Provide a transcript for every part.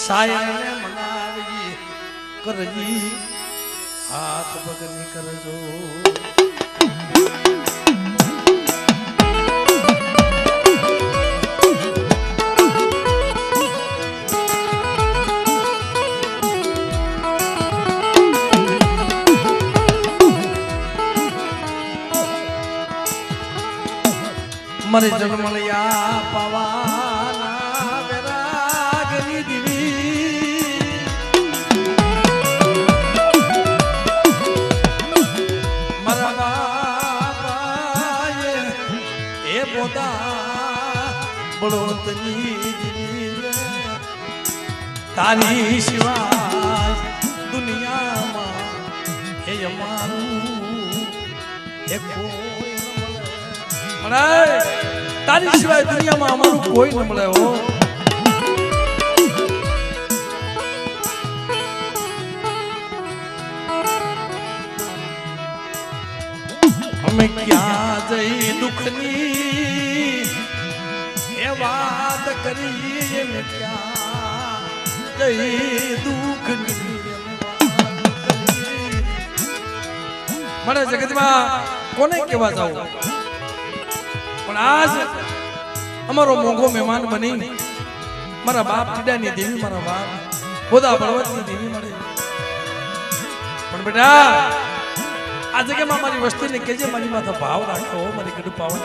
સાયરને મનાવી કરજી હાથ બગની કરજો મરે જન્મલિયા પવાના વિરાગની દીવી મારા બાબાએ એ પોતા બળવંતની દીવી તારી સિવાય દુનિયામાં એ અમારું એક તારી સિવાય દુનિયામાં અમારું કોઈ ન મળે હો અમે ક્યાં જઈ દુઃખની એ વાત કરી અમે ક્યાં જઈ દુઃખની મને જગતમાં કોને કેવા જાવ પણ આજ અમારો મોંઘો મહેમાન બની મારા બાપ ટીડાની દેવી મારા બાપ ખોદા બળવંતની દેવી મળે પણ બેટા આ જગ્યામાં મારી વસ્તીને કેજે મારી માથે ભાવ રાખો મારી ગઢ પાવન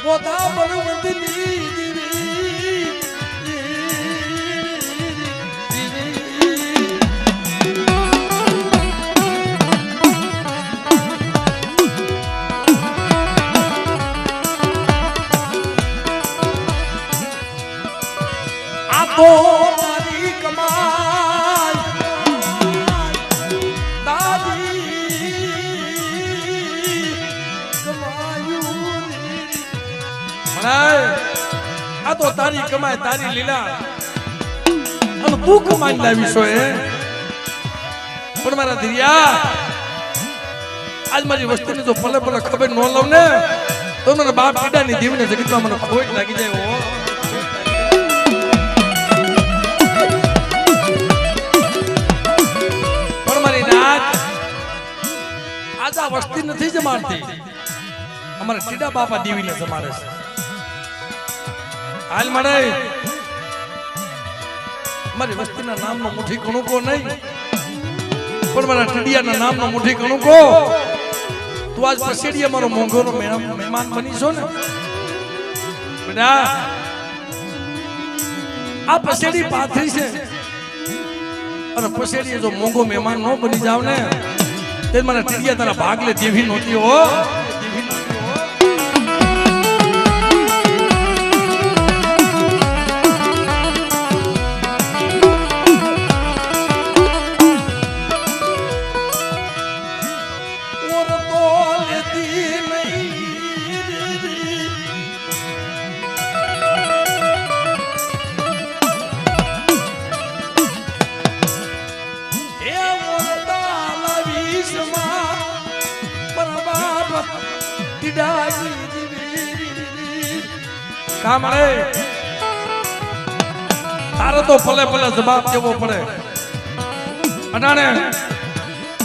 પોતા બળવંતની દીવી આ તો તારી કમાઈ દાદી કમાયું આ તો તારી કમાય તારી લીલા અને તું કમાઈ લાવીશો એ પણ મારા ધીરિયા આજ મારી વસ્તીને જો પલે પલે ખબર ન લઉં ને તો મને બાપ ટીડાની દેવીને જગતમાં મને ખોટ લાગી જાય હો પણ મારી નાક આજ આ વસ્તી નથી જમાડતી અમારા ટીડા બાપા દેવીને જમાડે છે હાલ મળે મારી વસ્તીના નામનો મુઠ્ઠી કણુકો નહીં પણ મારા ટીડિયાના નામનો મુઠ્ઠી કણુકો તું આજ પસેડી અમારો મોંઘોનો મહેમાન બની છો ને બેટા આ પસેડી પાથરી છે અને પસેડી જો મોંઘો મહેમાન ન બની જાવ ને તે મારા ટીડિયા તારા ભાગલે દેવી નહોતી હો કામ રે તારે તો ભલે ભલે જવાબ દેવો પડે અનાણે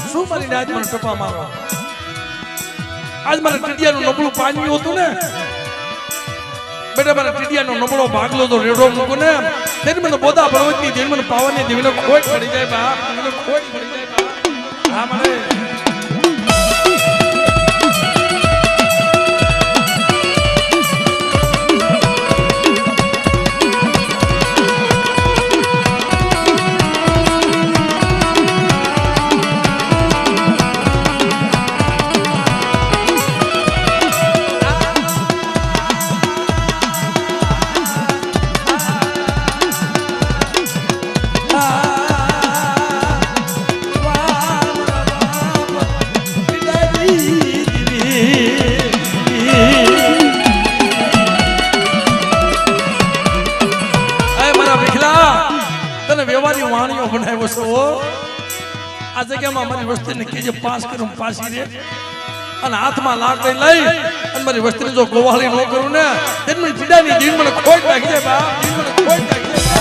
શું મારી આજ મને ટપા મારો આજ મારે ટીડિયાનું નબળું પાણી હતું ને બેટા મારા ટીડિયાનો નબળો ભાગલો તો રેડો મૂકો ને તેને મને બોધા બળવંતની દેવી મને પાવાની દેવીને ખોટ પડી જાય બા મને ખોટ પડી જાય બા હા મને વ્યવહારી વાણીઓ બનાવ્યો છે ઓ આ જગ્યામાં મારી વસ્તીને કીજે પાસ કરું પાસી રે અને હાથમાં લાકડી લઈ અને મારી વસ્તીને જો ગોવાળી ન કરું ને તેની મને પીડાની દીન મને ખોટ લાગી જાય બા દીન મને ખોટ લાગી જાય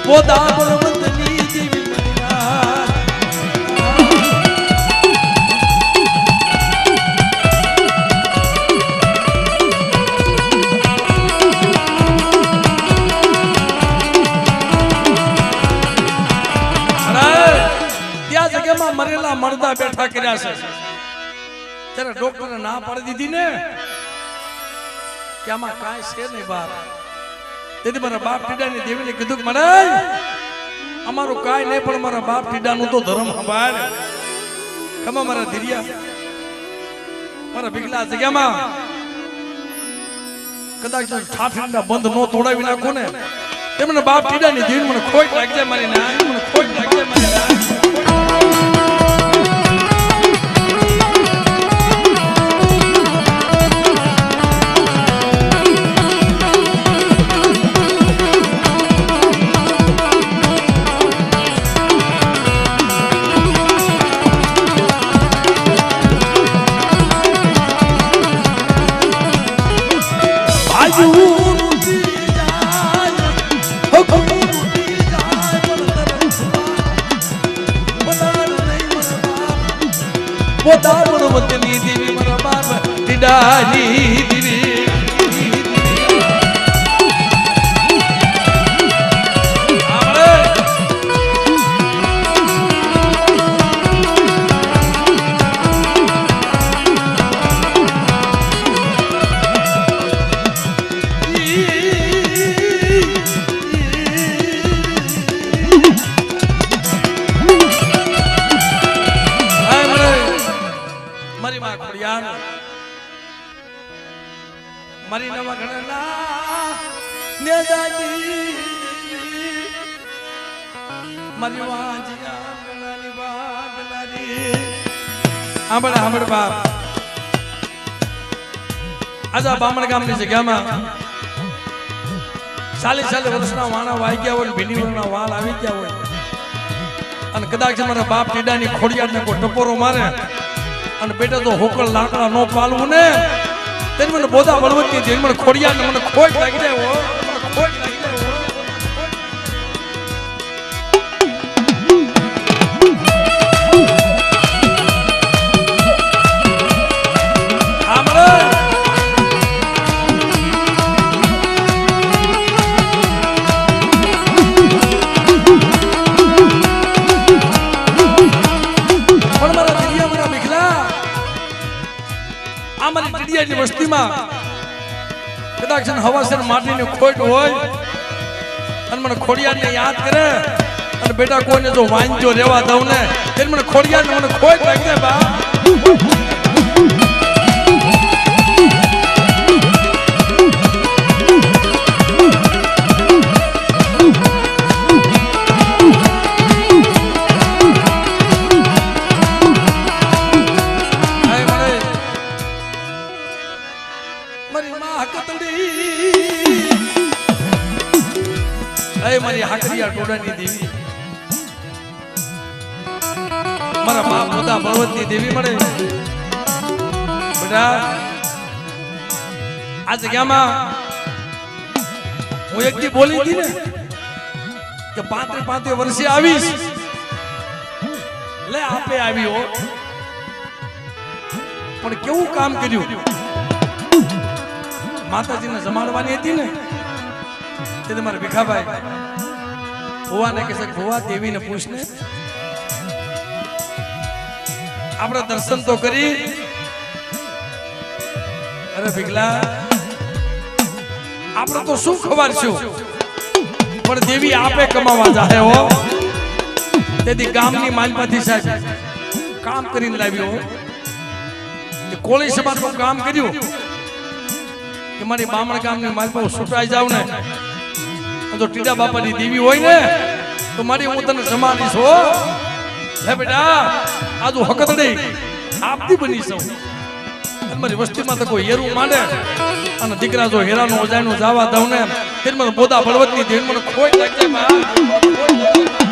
वो दामवंतनी देवी मरिया त्या जगह में मरेला मर्दा बैठा કર્યા છે ત્યારે ડોક્ટરે ના પાડી દીધી ને કે આમાં કાંઈ છે નહીં બાપ તેથી મારા બાપ ટીડાની દેવીને કીધું કે મને અમારું કાંઈ નહીં પણ મારા બાપ ટીડાનું તો ધર્મ સંભાળ કમા મારા ધીરિયા મારા ભીગલા જગ્યામાં કદાચ ઠાઠીના બંધ નો તોડાવી નાખો ને તેમને બાપ ટીડાની દેવી મને ખોટ લાગી જાય મારી ના મને ખોટ લાગી જાય મારી ના वो दामवंतनी देवी मारा बाप टीडानी देवी મારી નવા ઘણા નેદાની મારી વાંજિયા ગણાની વાગલાની આંબળ બાપ આજા બામણ ગામની જગ્યામાં 40 વર્ષના વાણા વાઈ ગયા હોય ભીની વરના વાળ આવી ગયા હોય અને કદાચ મારા બાપ ટીડાની ખોડિયાને કોઈ ટપોરો મારે અને બેટા તો હોકળ લાકડા નો પાલવું ને તેની મને બોધા બળવતી જેની મને ખોડિયાને મને ખોટ લાગી જાય હો મને ખોટ લાગી જાય વસ્તીમાં કદાચ હવાસર માટીની ખોટ હોય અને મને ખોડિયારને યાદ કરે અને બેટા કોઈને જો વાંજો રેવા દઉં ને તેને મને ખોડિયારને મને ખોટ લાગી જાય બા મારી હાકરિયા ટોડાની દેવી મારા બાપ પોતા ભગવતની દેવી મળે બેટા આ જગ્યામાં હું એક દી બોલી હતી ને કે 35 વર્ષે આવીશ લે આપે આવ્યો પણ કેવું કામ કર્યું માતાજીને જમાડવાની હતી ને તે તમારા ભીખાભાઈ ભુવા ને કહેશે ભુવા દેવીને પૂછને આપણે દર્શન તો કરી અરે ભીગલા આપણે તો શું ખબર છું પણ દેવી આપે કમાવા જાહે હો તેથી ગામની માલપાથી સાહેબ કામ કરીને લાવ્યો કે કોળી સમાજનું કામ કર્યું કે મારી બામણ ગામની માલપા સુટાઈ જાવ ને તો ટીડા બાપાની દેવી હોય ને તો મારી હું તને સમાડીશ હો લે બેટા આજુ હકતડી આપતી બની સૌ મારી વસ્તીમાં તો કોઈ હેરું માંડે અને દીકરા જો હેરાનો ઓજાયનો જવા દઉં ને તે મને બોધા બળવતની દેવ મને ખોટ લાગી જાય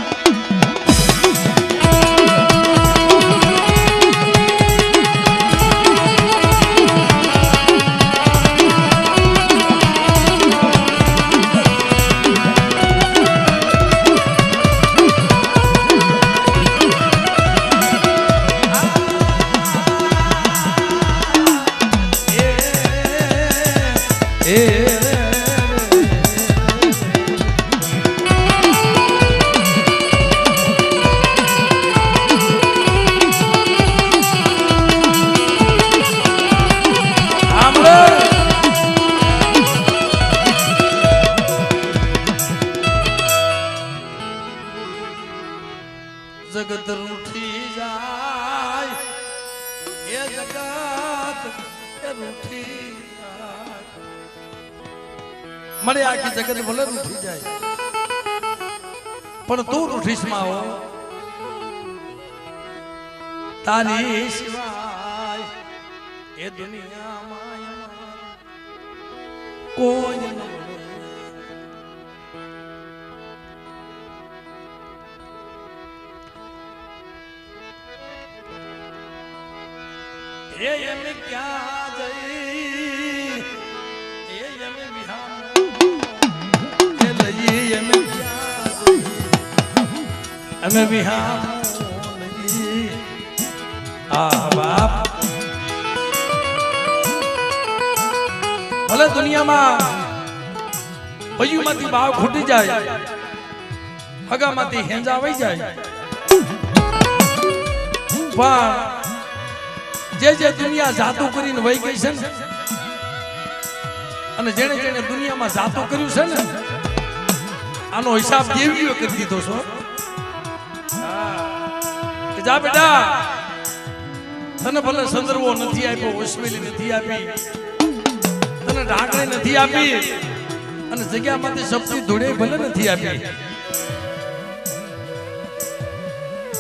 જગત રૂઠી જાય એ જગત એ રૂઠી જાય મને આખી જગત ભલે રૂઠી જાય પણ તું રૂઠીશ માં હો તારી સિવાય એ દુનિયામાં કોઈ નહીં ये यमे क्या जई ये यमे विहाम ये लई यमे क्या जई हमें विहाम लई आ बाप भले दुनियाમાં પયુમાંથી ભાવ ખૂટી જાય હગામાંથી હેંજા આવી જાય પણ જે જે દુનિયા જાતું કરીને વહી ગઈ છે ને અને જેણે જેણે દુનિયામાં જાતું કર્યું છે ને આનો હિસાબ દેવીઓ કરી દીધો છો કે જા બેટા તને ભલે સંદર્ભો નથી આપ્યો ઓસમેલી નથી આપી તને ઢાંકણી નથી આપી અને જગ્યામાંથી શબ્દી ધૂળે ભલે નથી આપી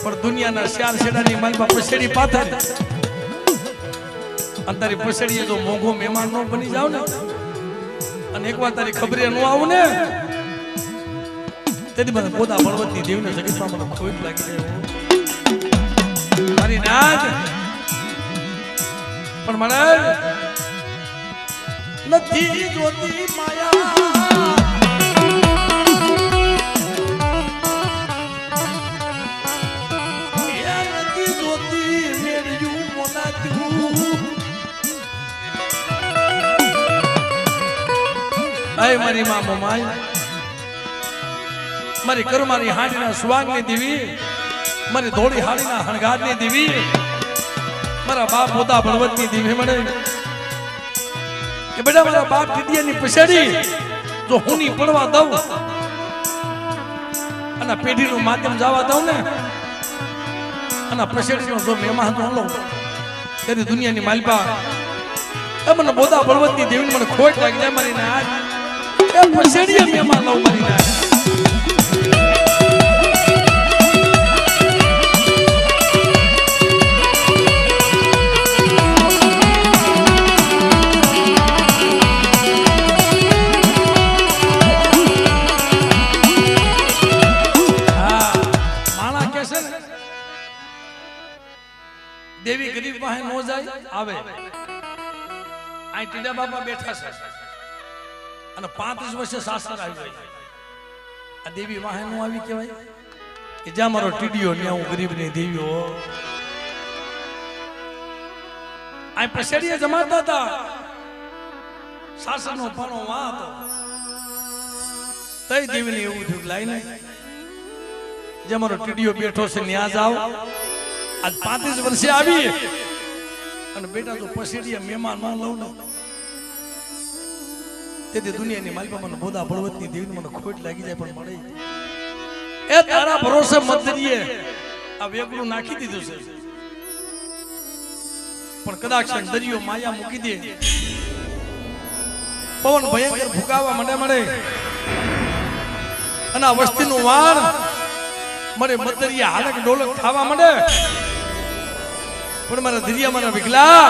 પણ દુનિયાના ચાર છેડાની માલમાં પછેડી પાથર અને તારી પછડીએ જો મોંઘો મહેમાન નો બની જાવ ને અને એકવાર તારી ખબરે નો આવું ને તેથી મને પોતા બળવતની દેવને જગતમાં મને ખોટ લાગી જાય મારી નાદ પણ મને નથી જોતી માયા નથી જોતી મેળ્યું મોલાતું આય મારી માં મમાય મારી કર મારી હાડીના સુવાગની દેવી મારી ધોળી હાડીના હણગારની દેવી મારા બાપ પોતા બળવતની દેવી મને કે બેટા મારા બાપ ટીડિયાની પછાડી જો હુંની પડવા દઉં અને પેઢીનું માધ્યમ જવા દઉં ને અને પછાડીનો જો મહેમાન તો લો તેની દુનિયાની માલપા મને પોતા બળવતની દેવી મને ખોટ લાગી જાય મારી ના એ પછેડીએ મહેમાન લઉં મારી ના દેવી ગરીબ પાસે નો જાય આવે આ ટીડા બાપા બેઠા છે અને 35 વર્ષે સાસર આવી ગઈ આ દેવી વાહે નો આવી કહેવાય કે જ્યાં મારો ટીડીયો ને હું ગરીબની દેવી હો આ પછેડીએ જમાતા હતા સાસરનો પાનો વા હતો તઈ દેવીને એવું થયું લાઈને જ્યાં મારો ટીડીયો બેઠો છે ન્યા જાવ आज 35 वर्षे આવી અને બેટા તો પછેડીએ મહેમાન ન લઉં ને તેથી દુનિયાની માલપા મને બોધા બળવતની દેવીને મને ખોટ લાગી જાય પણ મળે એ તારા ભરોસે મતરીએ આ વેગળું નાખી દીધું છે, પણ કદાચ દરિયો માયા મૂકી દે, પવન ભયંકર ફૂંકાવા મળે અને આ વસ્તીનું વાણ મને મતરીએ હાલક ડોલક ખાવા મળે, પણ મારા ધીરિયા મારા વિગલા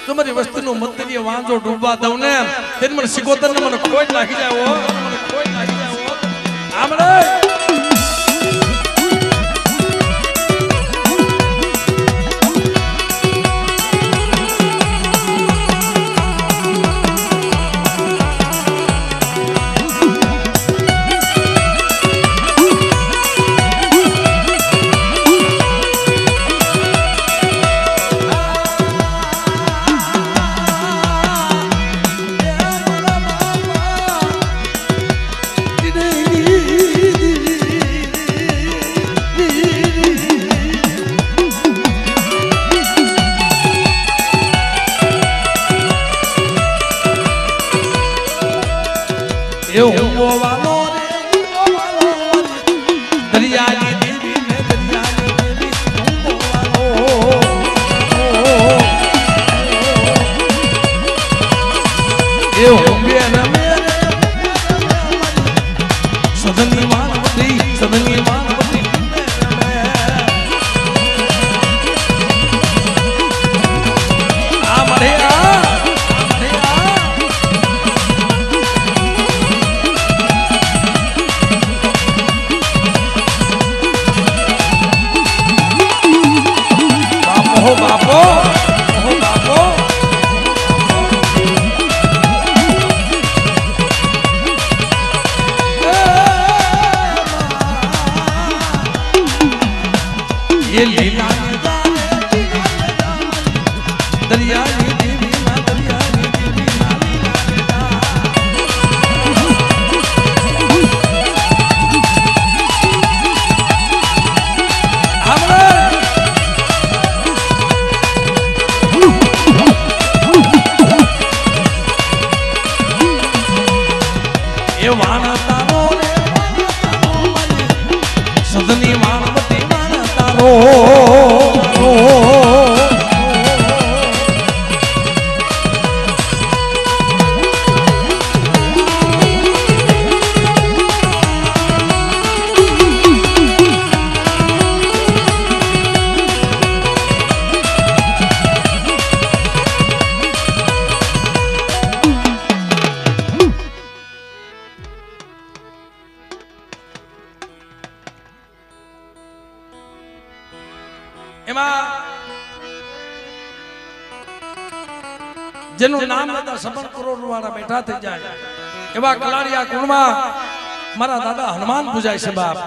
તમારી વસ્તીનું મતરીએ વાંજો ડૂબવા દઉં ને તેને મને સિકોતર ને મને ખોઈ નાખી જાય, મને ખોઈ નાખી જાય આમ રે જેનું નામ લેતા સબન કરોડ વાળા બેઠા થઈ જાય એવા કલાડિયા કુળમાં મારા દાદા હનુમાન પૂજાય છે બાપ.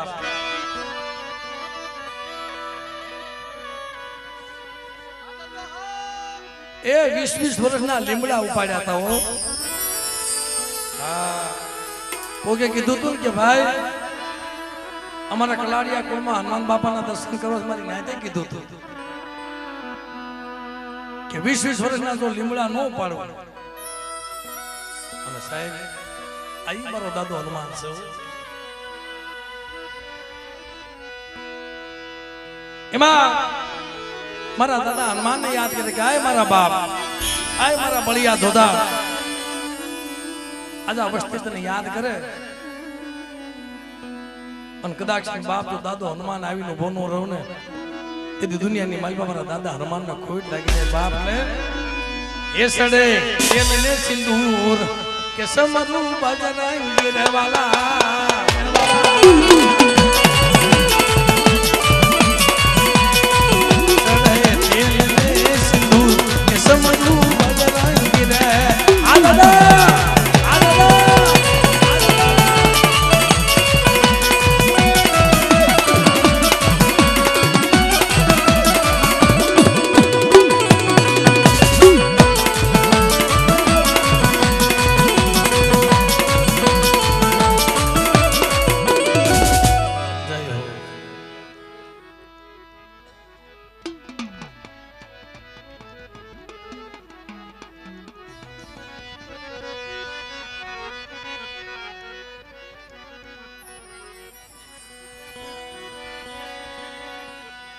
એ 20-20 વર્ષના લીમડા ઉપાડ્યા હતા હો. હા કોકે કીધું તું કે ભાઈ અમારા કલાડિયા કુળમાં હનુમાન બાપાના દર્શન કરવા મારી નાતે કીધું તું કે 20-20 વર્ષના જો લીમડા ન ઉપાડો અને સાહેબ આઈ મારો દાદો હનુમાન છે. એમાં મારા દાદા હનુમાનને યાદ કરે કે આય મારા બાપ, આય મારા બળિયા ધોધા, આજે અવસ્થિત તને યાદ કરે અને કદાચ બાપ તો દાદો હનુમાન આવીને ઉભો ન રહું ને તેથી દુનિયાની માલમાં મારા દાદા હનુમાન ના ખોટ લાગી જાય બાપ ને એ સડે એને સિંદૂર કે સમરું બજરંગી રહેવાલા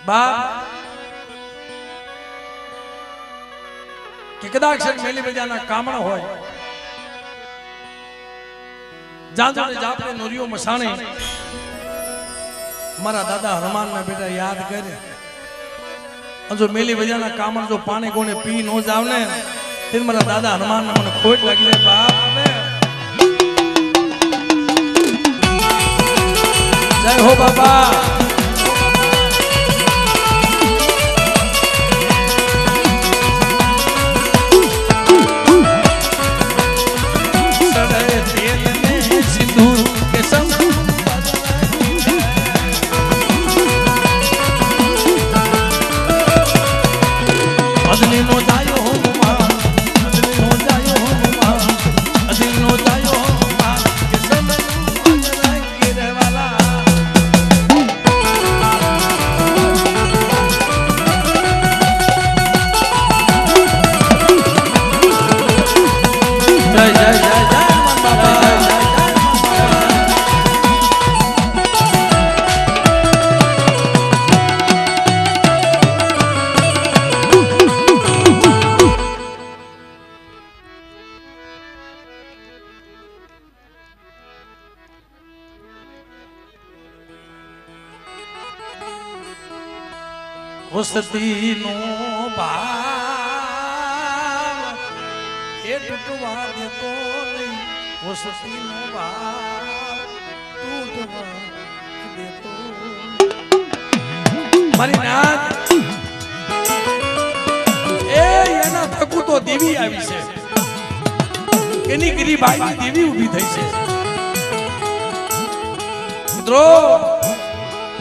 બાપ કે કદાચ મેલી બજાના કામણ હોય જાજોને જાપને નોરિયો મસાણે મારા દાદા હનુમાન ના બેટા યાદ કરે જો મેલી બજાના કામણ જો પાણી કોને પી નો જાવ ને તે મારા દાદા હનુમાન ને મને ખોટ લાગી જાય બાપ ને જય હો બાપા વસતી નો ભાવ એ તૂટવા દેતો નહીં વસતી નો ભાવ તૂટવા દેતો મારી નાથ એ એના થકુ તો દેવી આવી છે એની ગરીબાઈ દેવી ઊભી થઈ છે મિત્રો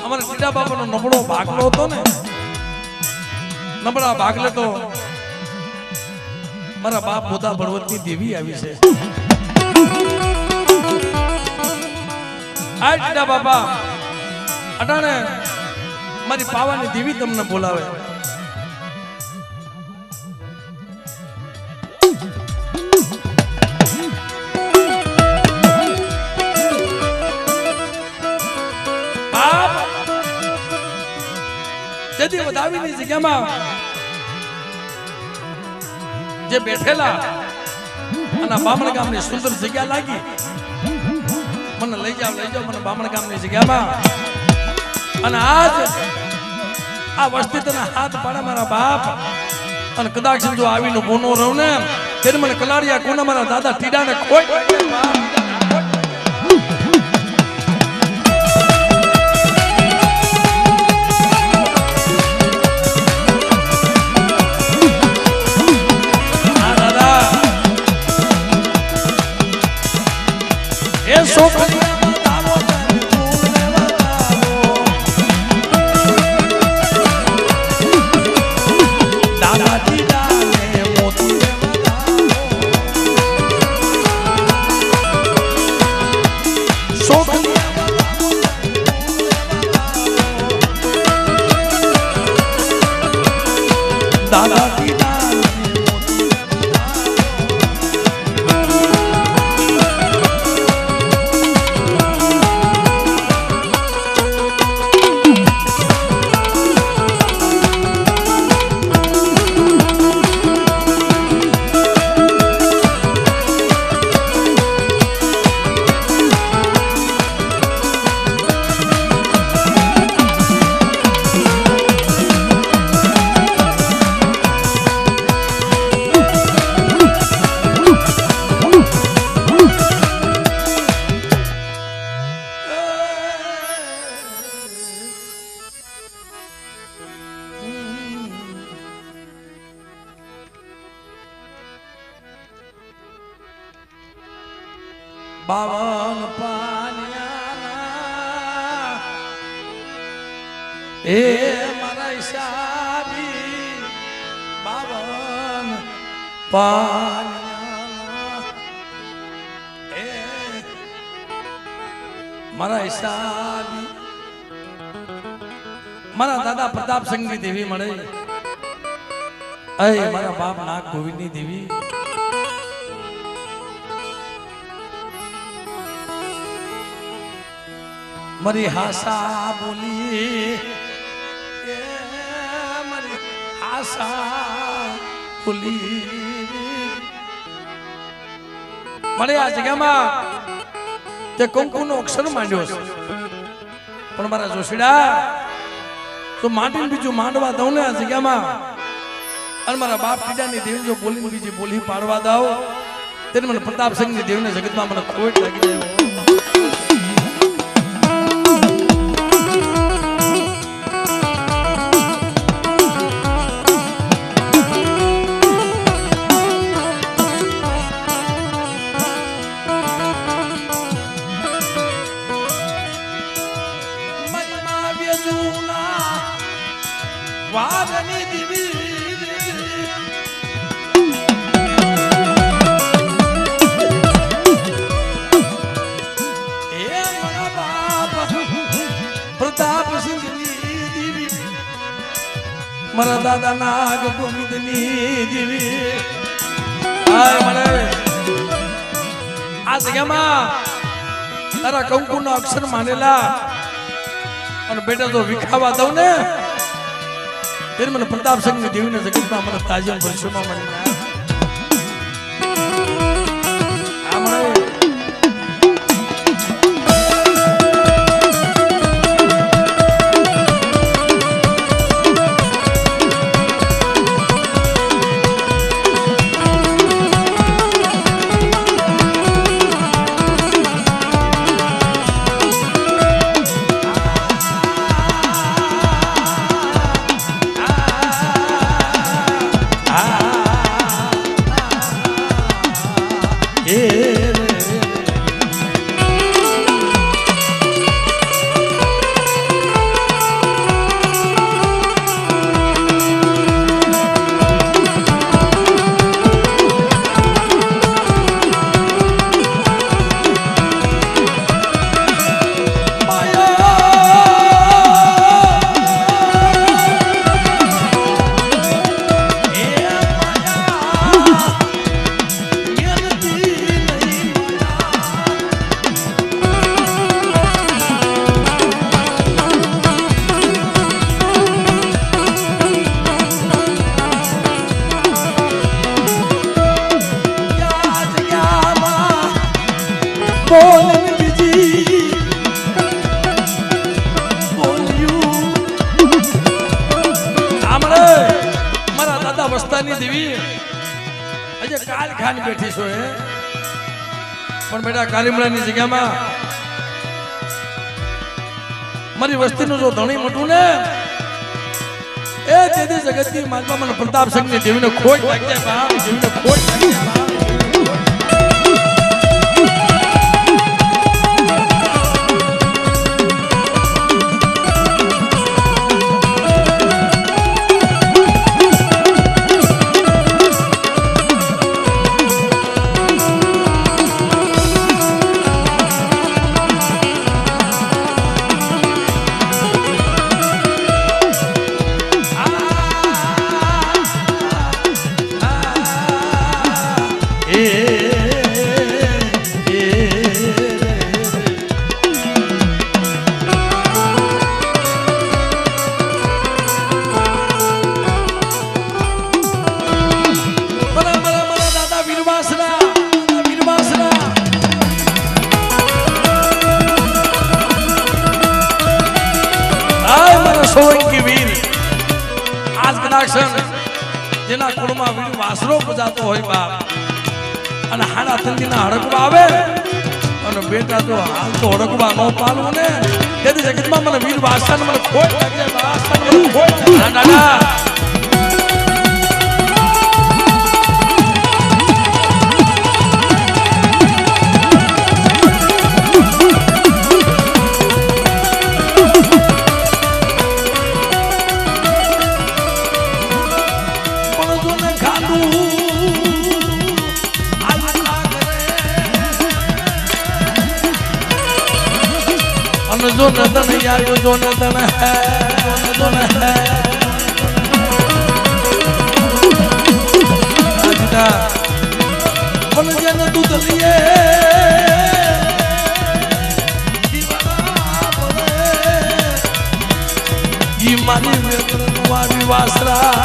અમારા ટીડા બાપાનો નબળો ભાગલો હતો ને નબળા ભાગલે તો મારા બાપ પોતા ભગવતની દેવી આવી છે આ ટીડા બાપા અટાણે મારી પાવાની દેવી તમને બોલાવે જેથી વધાવીની જગ્યામાં જે બેઠેલા અને બામણ ગામની સુંદર જગ્યા લાગી મને લઈ જાઓ મને બામણ ગામની જગ્યામાં અને આજ આ વસ્તી તને હાથ પાડે મારા બાપ અને કદાચ જો આવીને બોનો રહું ને ત્યારે મને કલાડિયા કોના મારા દાદા ટીડાને ખોટ બાવન પાન્યાના એ મારા હિસાબી બાવન પાન્યાના એ મારા હિસાબી મારા દાદા પ્રતાપ સિંહની દેવી મળે અય મારા બાપ નાગ ગોવિંદની દેવી મારી હાસા બોલી આશા ભૂલી મને આ જગ્યામાં તે કંકુનો અક્ષર માંડ્યો છે પણ મારા જોશીડા તો માંડીને બીજું માંડવા દઉં ને આ જગ્યામાં અને મારા બાપ પીડાની દેવી જો બોલીને બીજી બોલી પાડવા દઉં તેને મને પ્રતાપસિંહની દેવને જગતમાં મને ખોટ લાગી જાય વાદની દિવી એ મારા બાપ પ્રતાપસિંહની દેવી મારા દાદા નાગ ગોવિંદની દેવી આય મને આ જગ્યામાં તારા કંકુના અક્ષર માનેલા અને બેટા તો વિખાવા દઉં ને तेरे मन प्रताप सिंह ने देवी ने जगत में मन ताजियम वर्षों में मनी बैठी सो है पण बेटा कालीमड़ा जगह में मारी वस्ती जो धणी मोटू ने ए तेदी जगत की महात्मा मन प्रताप सिंह ने देवी ने खोट लग जाए बाप देवी ने खोट लग जाए बाप જેના કુળમાં વીર વાસરો બજાતો હોય બાપ અને હાડા તંદીના હડકવા આવે અને બેટા તો હાલ તો હડકવા ન પાલવું ને તેથી જગતમાં મને વીર વાસન મને ખોટ લાગે વાસન મને ખોટ દાદા जो नदन यार जो नदन है मन जन दूध लिए મારી વેતનમાં વિવાસરા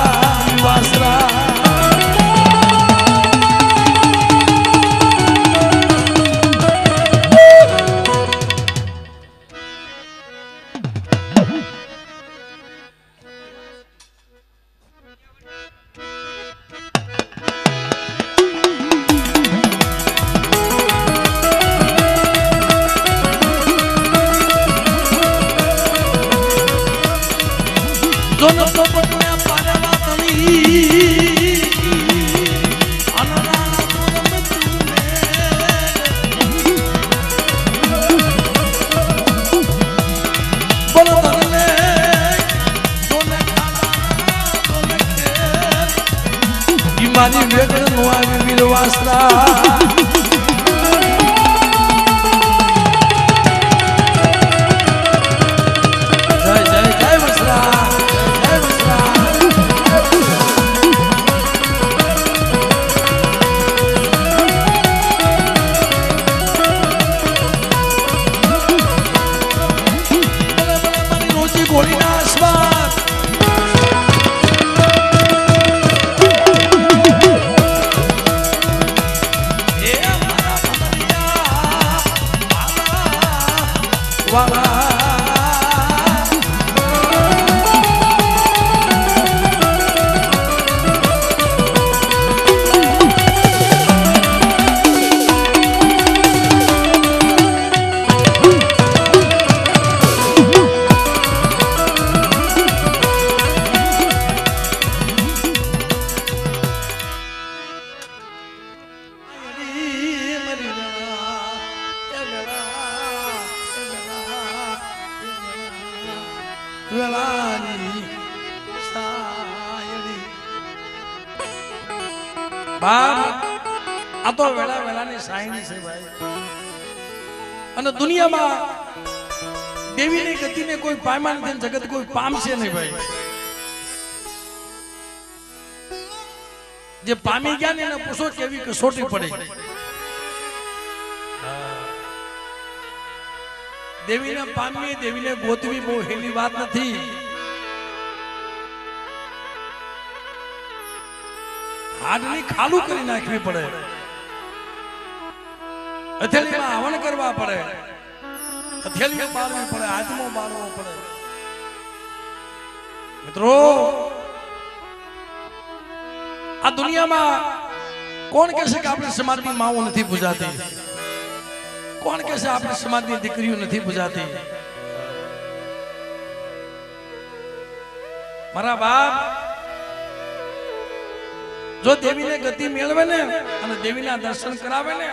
મારી વેગણ નો આવી વીરવાસરા જય જય જય વસરા જય વસરા મારી રોજી ગોળીના આસમાન આ તો વેલા વેલાની સાયણી છે ભાઈ અને દુનિયામાં દેવીની ગતિને કોઈ પામ્યા નથી જગત કોઈ પામશે નહીં ભાઈ જે પામી ગયા ને એને પૂછો કેવી કસોટી પડી દેવીને પામવી દેવીને ગોતવી બહુ હેલી વાત નથી હાડની ખાલું કરી નાખવી પડે હથેળીમાં હવન કરવા પડે હથેળીઓ બાળવી પડે આત્મો બાળવો પડે મિત્રો આ દુનિયામાં કોણ કહેશે કે આપણી સમાજની માઓ નથી પૂજાતી કોણ કહેશે આપણી સમાજની દીકરીઓ નથી પૂજાતી મારા બાપ જો દેવીને ગતિ મેળવે ને અને દેવીના દર્શન કરાવે ને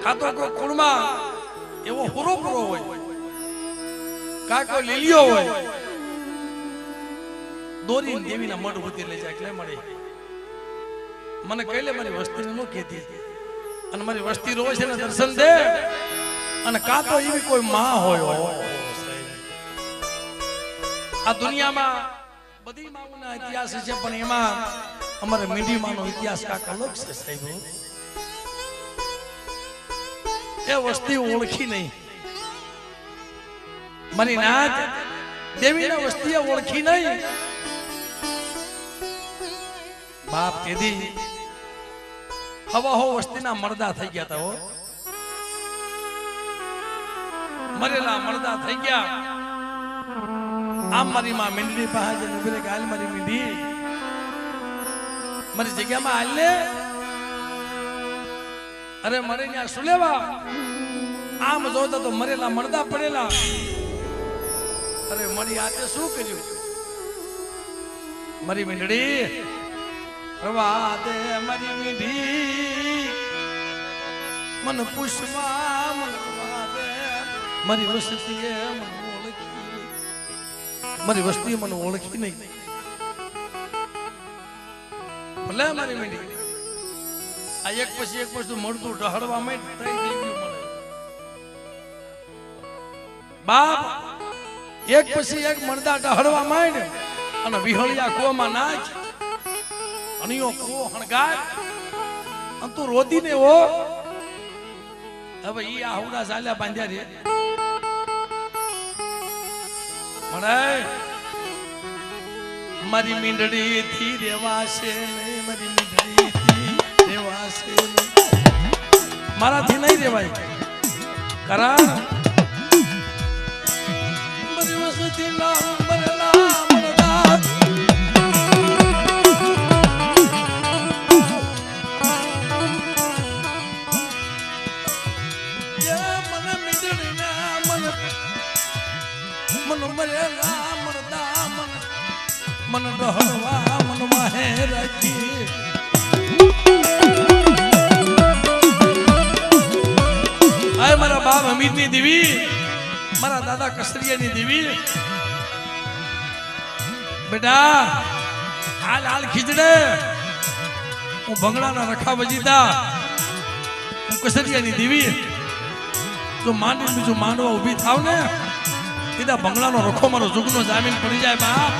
કાં તો કોઈ કુળમાં એવો હુરોપુરો હોય કાં કોઈ લીલીઓ હોય દોરીને દેવીના મઢ ઉતી લઈ જાય એટલે મળી મને કહેલે મારી વસ્તીને ન કહેતી અને મારી વસ્તી રોજ છે ને દર્શન દે અને કાં તો એવી કોઈ માં હોય આ દુનિયામાં બધી માઓના ઇતિહાસ છે પણ એમાં અમારે મીંડી માનો ઇતિહાસ કાક અલગ છે સાહેબ એ વસ્તી ઓળખી નહીં મારી નાત દેવીના વસ્તીએ ઓળખી નહીં બાપ કેદી હવા હો વસ્તીના મરદા થઈ ગયા તા હો મરેલા મરદા થઈ ગયા આમ મારી માં મીંડી પાસે ઉભી ગાલ મારી મીંડી મારી જગ્યામાં હાલ ને અરે મરે ત્યાં શું લેવા આમ જોતા તો મરેલા મરદા પડેલા અરે મારી હાથે શું કર્યું મારી મીંડડી રવા દે મારી મીંડી મન પુષ્પા મન રવા દે મારી વસ્તીએ મન ઓળખી મારી વસ્તીએ મને ઓળખી નહીં ભલે મારી મીંડી આ એક પછી એક વસ્તુ મળતું ઢહળવા માંડ થઈ ગયું મળે બાપ એક પછી એક મરદા ઢહળવા માંડ અને વિહળિયા કોમાં નાચ અનિયો કો હણગાર અને તું રોદીને હો હવે ઈ આહુડા ચાલ્યા બાંધ્યા રે મળે મારી મીંડળી થી રેવાશે નહીં, મારી મીંડળી થી રેવાશે નહીં, મારાથી નહીં રેવાય. કારણ મારી વસતી ના મરલા મરદા મને મીંડળી ના મન મરેલા મરદા મન ડહળવા મન માહે રાખી. આય મારા બાપ હમીદની દેવી, મારા દાદા કસરિયાની દેવી, બેટા હાલ હાલ ખીજડે. હું ભંગડાના રખા વજીતા, હું કસરિયાની દેવી. જો માંડી બીજું માંડવા ઊભી થાવ ને સીધા ભંગડાનો રખો મારો જુગનો જામીન પડી જાય બાપ.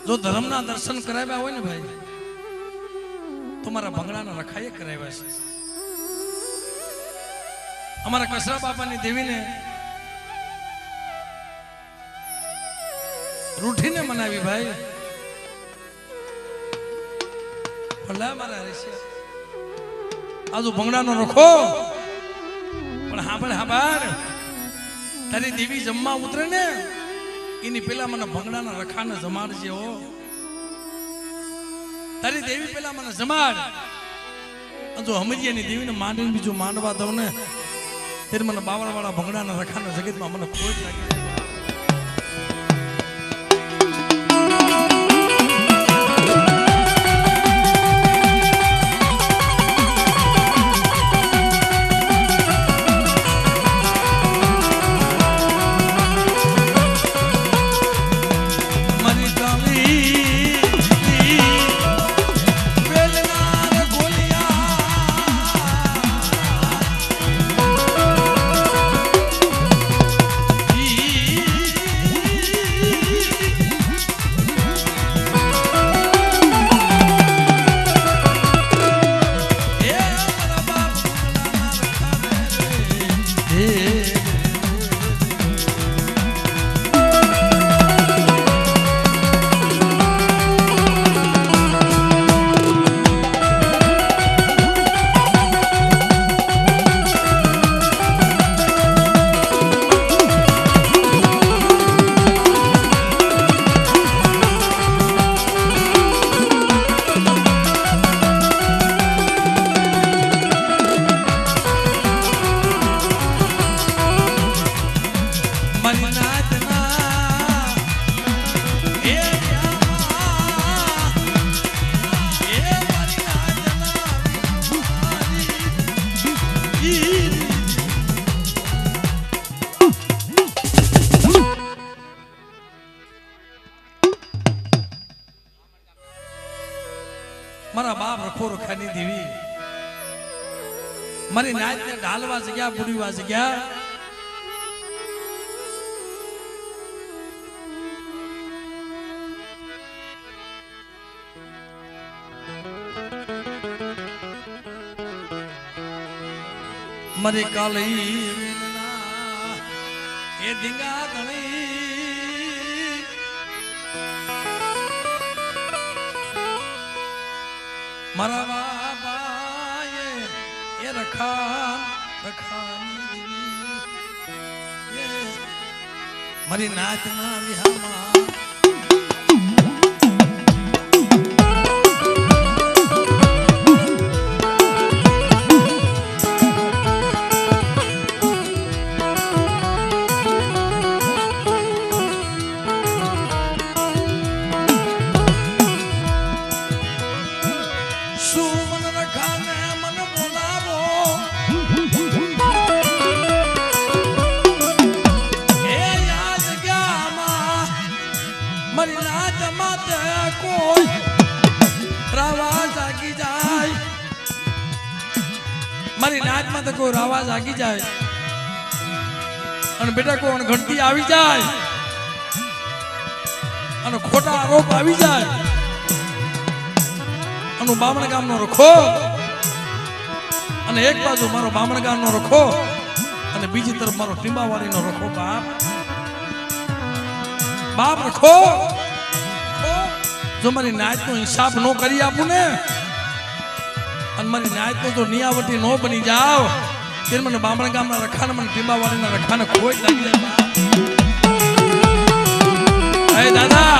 જો ધર્મના દર્શન કરાવ્યા હોય ને ભાઈ તો મારા ભંગડાના રખાએ કરાવ્યા છે. અમારા કસરા બાપાની દેવીને રૂઠીને મનાવી ભાઈ. ભલા મારા હરીશિયા આજુ ભંગડાનો રખો પણ હાંભળ હાંભળ, તારી દેવી જમવા ઉતરે ને એની પેલા મને ભંગડાના રખાને જમાડજે હો. તારી દેવી પેલા મને જમાડ. જો હમરિયાની દેવીને માંડીને બીજું માંડવા દઉં ને ત્યારે મને બાવળવાળા ભંગડાના રખાના જગતમાં મને ખોટ લાગી. મારા બાપ રખો રખાની દેવી મારી નાચને ઢાલવા જગ્યા બુડીવા જગ્યા મારી કાલી એ ધીંગા ધણી મારા બાબા એ રખાની દેવી મારી નાચના વિહામાં મારી નાચમાં તો કોઈ રાવા જાગી જાય અને બેટા કોઈ અણઘડતી આવી જાય અને ખોટા આરોપ આવી જાય અને બામણ ગામનો રખો અને એક બાજુ મારો બામણ ગામનો રખો અને બીજી તરફ મારો ટીંબાવાડીનો રખો બાપ રખો જો મારી નાચનો હિસાબ ન કરી આપું ને અને મારી નાચનો જો નિયાવટી ન બની જાવ ત્યારે મને બામણ ગામના રખાને મને ટીંબાવાડીના રખાને ખોઈ લાગી જાય. હે દાદા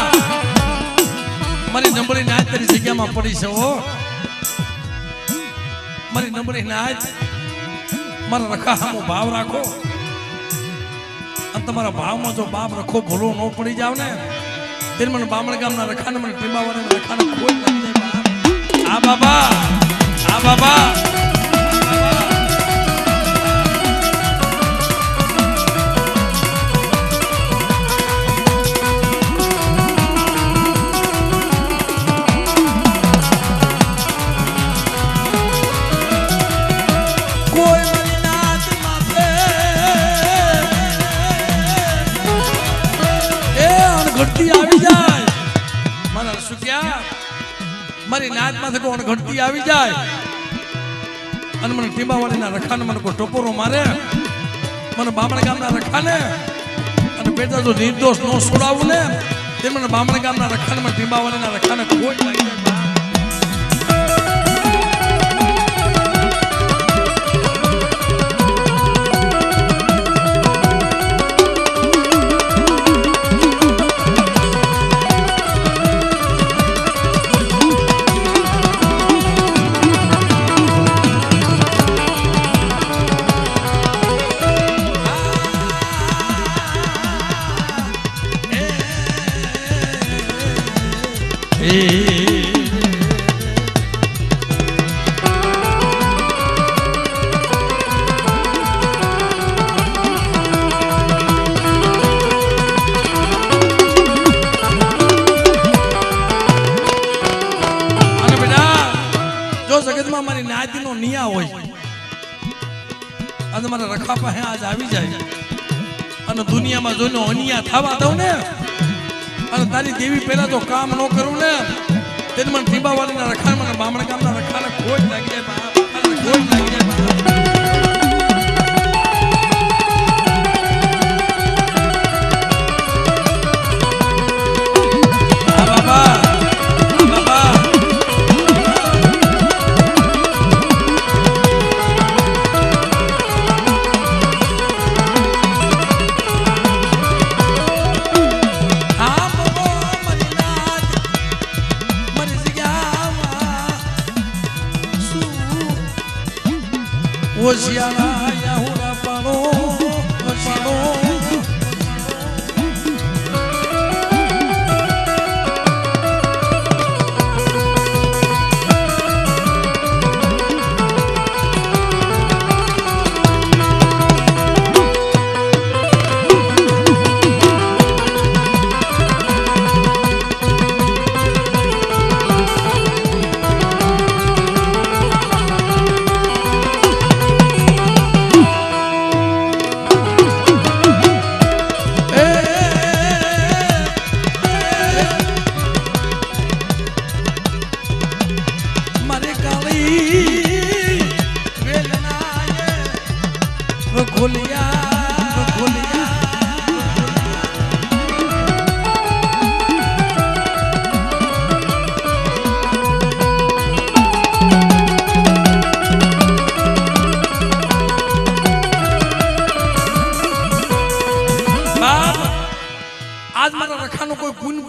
મારી નબળી નાચ તારી જગ્યામાં પડી છે હો મારી નબળી નાચ મારા રખા સામો ભાવ રાખો અને તમારા ભાવમાં જો બાપ રખો ભૂલો ન પડી જાવ ને ત્યારે મને બામણ ગામના રખાને મને ટીંબાવાડીના રખાને ખોઈ લાગી જાય. આ બાબા આ બાબા આવી જાય મારા સુક્યા મારી નાચમાં કોણ ઘટતી આવી જાય અને મને ટીંબાવાડીના રખાને મને કોઈ ટપોરો મારે મને બામણ ગામના રખાને અને બેટા જો નિર્દોષ ન છોડાવું ને તે મને બામણ ગામના રખાને મને ટીંબાવાડીના રખાને કોઈ લાગી જાય. જગતમાં મારી નાચનો નિયા હોય આજે મારા રખા પાસે આજ આવી જાય અને દુનિયામાં જોઈને અનિયા થવા દઉં ને અને તારી દેવી પહેલા તો કામ ન કરું ને તેને મને ટીંબાવાડીના રખાને મને બામણ ગામના રખાને ખોટ લાગી જાય ખોટ લાગી જાય. Oziana yahura paro paro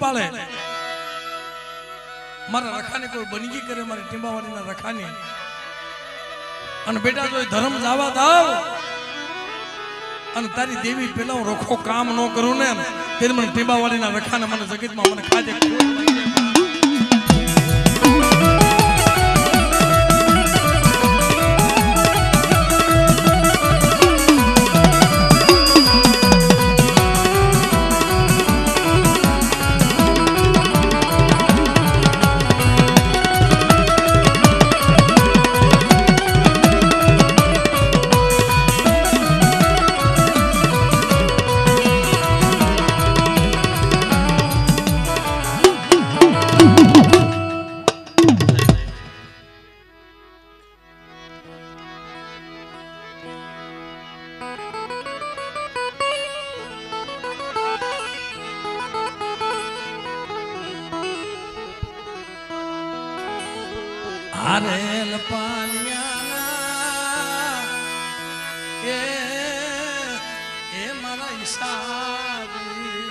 પાળે મારા રખાને કોઈ બનગી કરે મારી ટીંબાવાળીના રખાની અને બેટા જો ધર્મ જાવા દાવ અને તારી દેવી પેલા હું રખો કામ ન કરું ને ત્યારે મને ટીંબાવાળીના રખાને મને જગતમાં મને ખાજે હારેલ પાલિયાના એ મારા ઈશારી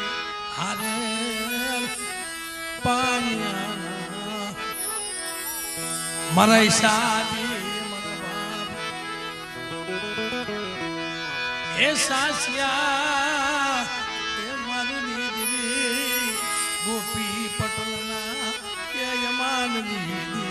હારેલ પાલિયાના મારા ઈશારી મારા બાપ એ સાસિયા એ મારું દીદી ગોપી પટલના એ યમાન દીદી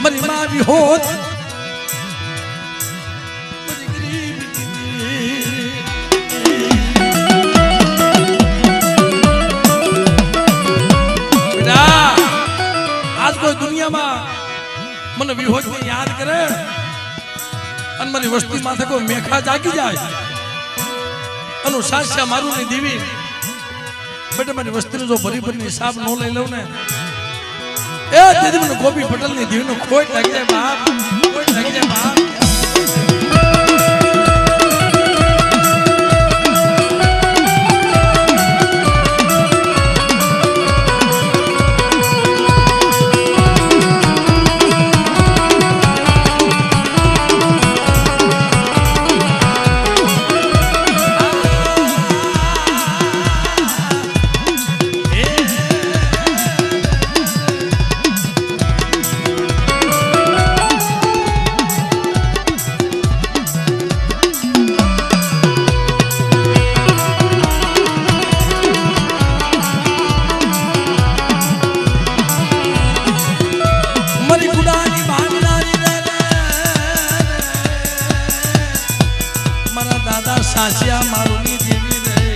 मरी माँ भी होत आज कोई दुनिया में मन विहोज में याद करे अन मरी वस्ती माथे को मेखा जागी जाए अनुशास्या मारू नहीं दीवी बेटे मारी वस्ती जो भरी भरी हिसाब नो ले लो ने ए दीदी મને ગોપી પટેલ ની દીવનો ખોટ લાગી જાય બાપ ખોટ લાગી જાય બાપ सासिया मारुनी देवी रे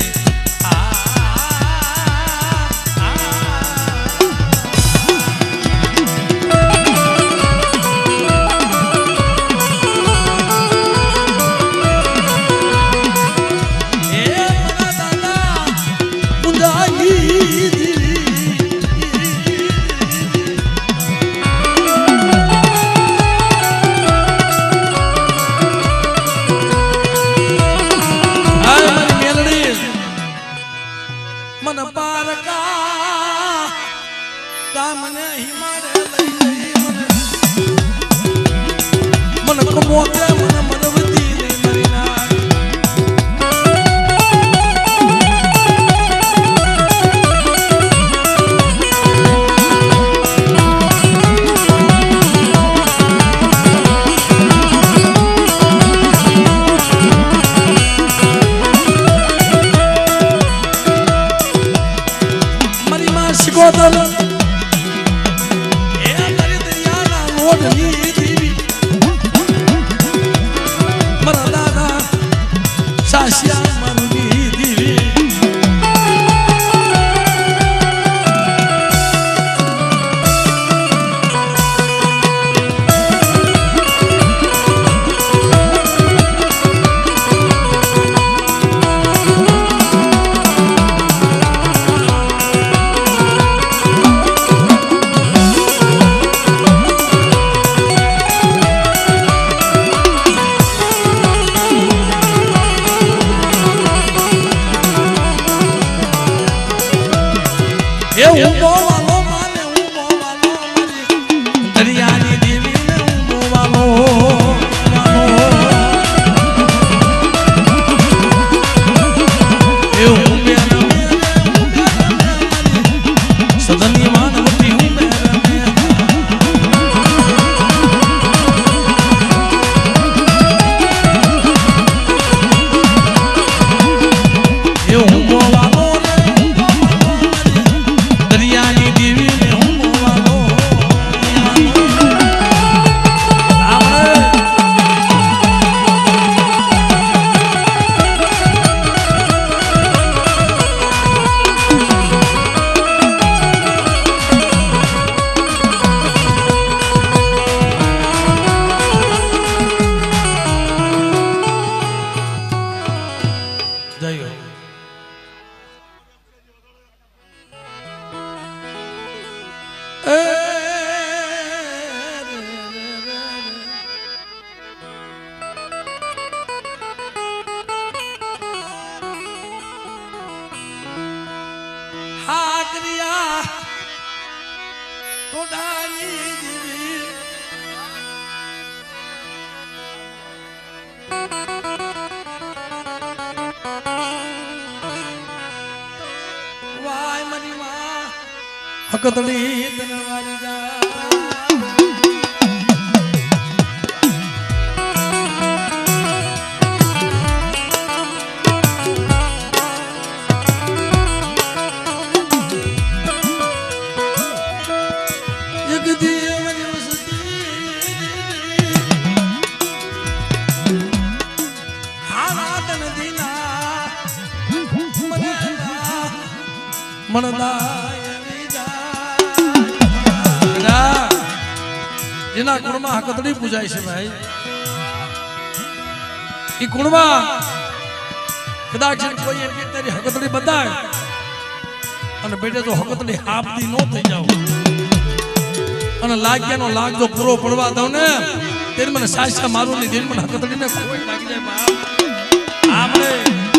मन पार का काम नहीं मारे मन को मोते मन मरवती नहीं मरीना शिकोदल ए मरी दरिया મોઢાની જીવી વાય મારી માં હકતડી તનવારી જા જેના કુળમાં હકતડી પૂજાય છે ભાઈ એ કુળમાં કદાચ કોઈ એમ કે તારી હકતડી બતાય અને બેટે જો હકતડી હાફદી નો થઈ જાવ અને લાગ્યાનો લાગ જો પૂરો પડવા દઉં ને ત્યારે મને સાચા મારું ની દિલ મને હકતડીને કોઈ લાગી જાય બાપ આપણે